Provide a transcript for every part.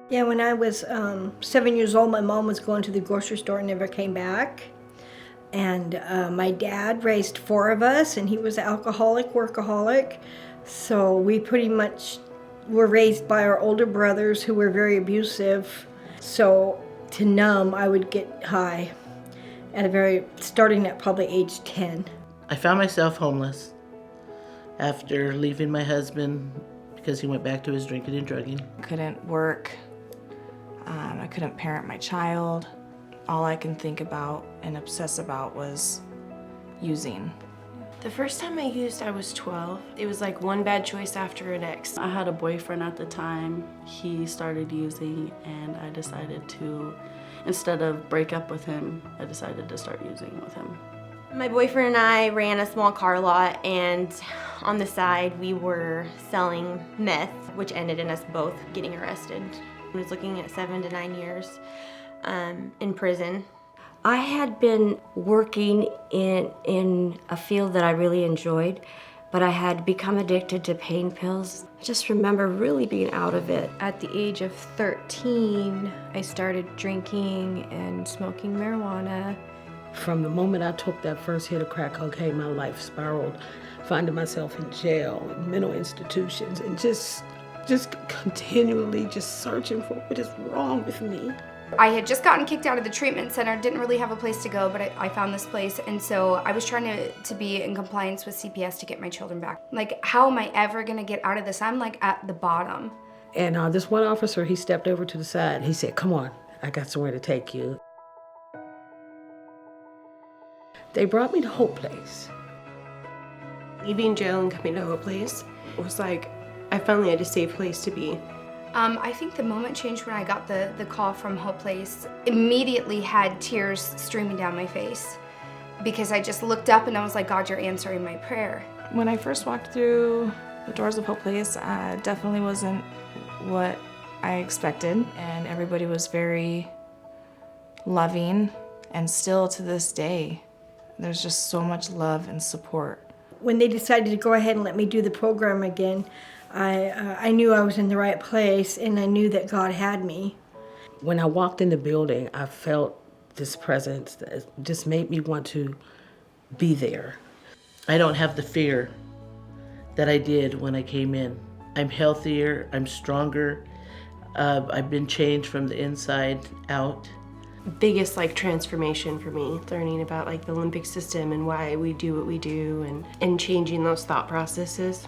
Yeah, when I was 7 years old, my mom was going to the grocery store and never came back. And my dad raised four of us, and he was an alcoholic, workaholic. So we pretty much were raised by our older brothers who were very abusive. So to numb, I would get high starting at probably age 10. I found myself homeless after leaving my husband because he went back to his drinking and drugging. Couldn't work. I couldn't parent my child. All I can think about and obsess about was using. The first time I used, I was 12. It was like one bad choice after the next. I had a boyfriend at the time. He started using, and I decided to, instead of break up with him, I decided to start using with him. My boyfriend and I ran a small car lot, and on the side we were selling meth, which ended in us both getting arrested. I was looking at 7 to 9 years in prison. I had been working in a field that I really enjoyed, but I had become addicted to pain pills. I just remember really being out of it. At the age of 13, I started drinking and smoking marijuana. From the moment I took that first hit of crack cocaine, my life spiraled, finding myself in jail, in mental institutions, and just continually just searching for what is wrong with me. I had just gotten kicked out of the treatment center, didn't really have a place to go, but I found this place, and so I was trying to be in compliance with CPS to get my children back. Like, how am I ever gonna get out of this? I'm like at the bottom. And this one officer, he stepped over to the side, and he said, "Come on, I got somewhere to take you." They brought me to Hope Place. Leaving jail and coming to Hope Place was like, I finally had a safe place to be. I think the moment changed when I got the call from Hope Place. Immediately had tears streaming down my face because I just looked up and I was like, God, you're answering my prayer. When I first walked through the doors of Hope Place, definitely wasn't what I expected, and everybody was very loving, and still to this day, there's just so much love and support. When they decided to go ahead and let me do the program again, I knew I was in the right place, and I knew that God had me. When I walked in the building, I felt this presence that just made me want to be there. I don't have the fear that I did when I came in. I'm healthier, I'm stronger, I've been changed from the inside out. Biggest transformation for me, learning about the Olympic system and why we do what we do and changing those thought processes.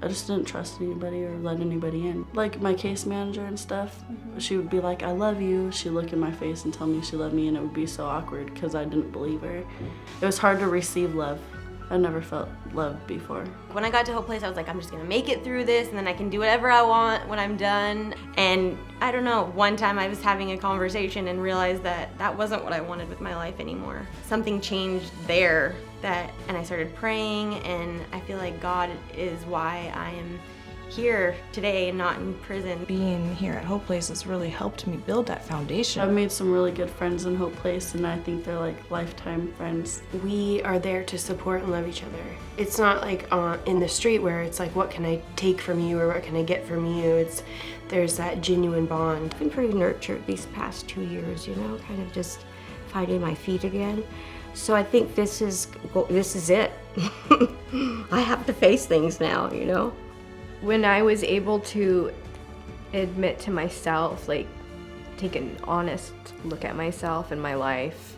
I just didn't trust anybody or let anybody in. Like my case manager and stuff, she would be like, "I love you." She'd look in my face and tell me she loved me, and it would be so awkward because I didn't believe her. It was hard to receive love. I never felt loved before. When I got to Hope Place, I was like, I'm just gonna make it through this, and then I can do whatever I want when I'm done. And I don't know, one time I was having a conversation and realized that that wasn't what I wanted with my life anymore. Something changed there, and I started praying, and I feel like God is why I am here today and not in prison. Being here at Hope Place has really helped me build that foundation. I've made some really good friends in Hope Place, and I think they're lifetime friends. We are there to support and love each other. It's not like in the street where it's like, what can I take from you or what can I get from you? There's that genuine bond. I've been pretty nurtured these past 2 years, kind of just finding my feet again. So I think this is it. I have to face things now, When I was able to admit to myself, take an honest look at myself and my life,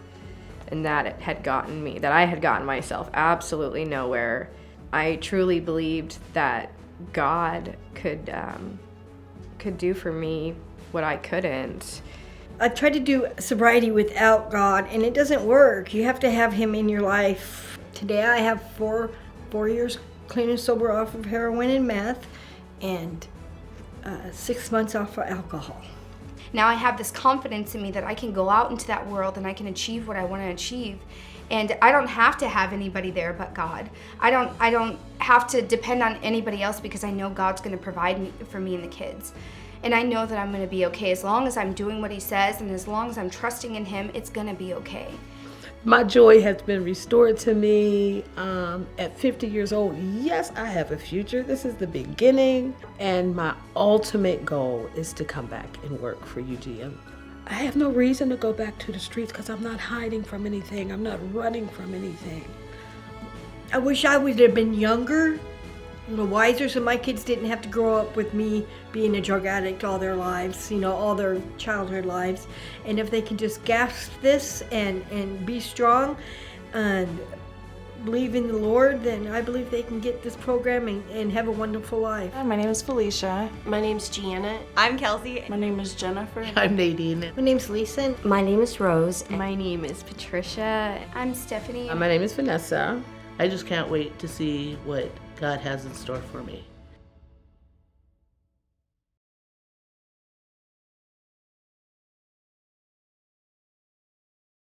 and that I had gotten myself absolutely nowhere, I truly believed that God could do for me what I couldn't. I've tried to do sobriety without God, and it doesn't work. You have to have Him in your life. Today I have four years clean and sober off of heroin and meth, and 6 months off of alcohol. Now I have this confidence in me that I can go out into that world and I can achieve what I want to achieve. And I don't have to have anybody there but God. I don't have to depend on anybody else because I know God's going to provide for me and the kids. And I know that I'm going to be okay. As long as I'm doing what He says and as long as I'm trusting in Him, it's going to be okay. My joy has been restored to me at 50 years old. Yes, I have a future. This is the beginning. And my ultimate goal is to come back and work for UGM. I have no reason to go back to the streets because I'm not hiding from anything. I'm not running from anything. I wish I would have been younger, a little wiser, so my kids didn't have to grow up with me being a drug addict all their lives, all their childhood lives. And if they can just grasp this and be strong and believe in the Lord, then I believe they can get this program and have a wonderful life. My name is Felicia. My name's Gianna. I'm Kelsey. My name is Jennifer. I'm Nadine. My name's Lisa. My name is Rose. My name is Patricia. I'm Stephanie. My name is Vanessa. I just can't wait to see what God has in store for me.